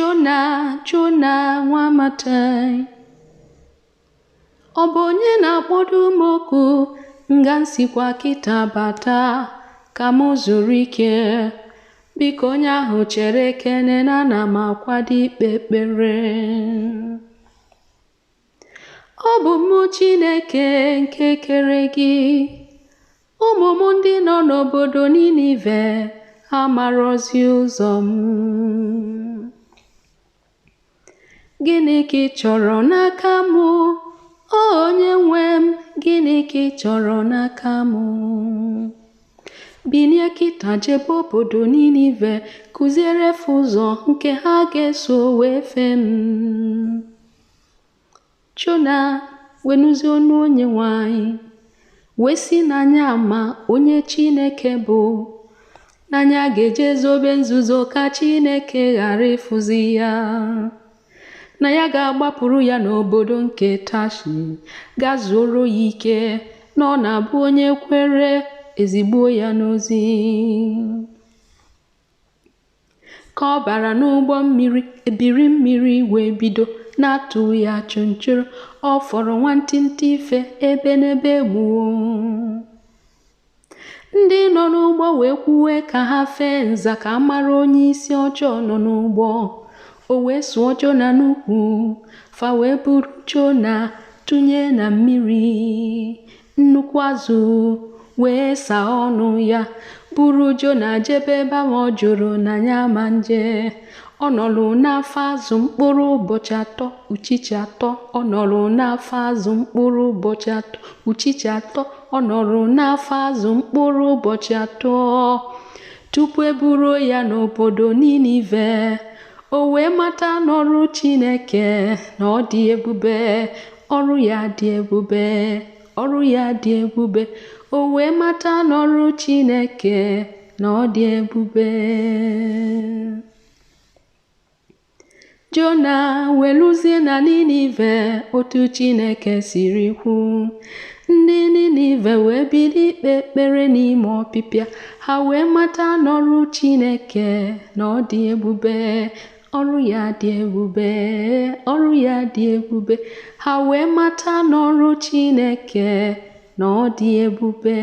Jonah, Jonah, nwa Amittai, ọ bụ onye na-akpọdo m oku nga nsikwa kịta bata ka m zuru ike? Biko onye ahụ chere ekene na ana m akwado ikpe ekpere. Ọ bụ mụ Chineke nke kere gị. Ụmụ m ndị nọ n'obodo Nineveh amarozi ụzọ m. Gịnị ka ị chọrọ n'aka m? O onye nwe m, gịnị ka ị chọrọ n'aka m? Bilie kịta jebe obodo Nineveh, kụziere fa ụzọ nke ha ga-eso wee fee m. Jonah wenuzie ọnụ onye nwanyị, wee si n'anya ama onye Chineke bụ, n'anya ga-eje zobe nzuzo ka Chineke ghara ịfụzi ya, na ya ga-agbapụrụ ya n'obodo nke Tashi, gazuoro ya ike na ọ na-abụ onye kwere ezigbo ya n'ozi. Ka ọ bara n'ụgbọ mmiri, ebiri mmiri wee bido na-atụ ya chụnchụrụ. Ọ fọrọ nwantịntị ife ebe n'ebe gbuo. Ndị nọ n'ụgbọ wee kwuwe ka ha fee nza ka mara onye isi ọjọọ nọ n'ụgbọ. O wee sụọ Jonah n'ukwu, fa wee buru Jonah tụnye na mmiri. Nnukwu azụ wee saa ọnụ ya, buru Jonah jebe ebe ahụ ọ jụrụ na ya ma nje. Ọ nọrụ n'afọ azụ mkpụrụ ụbọchị 3, uchichi 3. Ọ nọrụ n'afọ azụ mkpụrụ ụbọchị 3, uchichi 3. Ọ nọrụ n'afọ azụ mkpụrụ ụbọchị 3 tupu eburu ya n'obodo Nineveh. O wee mata n'ọrụ Chineke na ọ dị ebube, ọrụ ya dị ebube, ọrụ ya dị ebube. O wee mata n'ọrụ Chineke na ọ dị ebube. Jonah weluzie na Nineveh otu Chineke siri kwu. Ndị Nineveh wee bido ikpe ekpere n'ime ọpịpịa. Ha wee mata n'ọrụ Chineke na ọ dị ebube, ọrụ ya dị ebube, ọrụ ya dị ebube. Ha wee mata n'ọrụ Chineke na ọ dị ebube.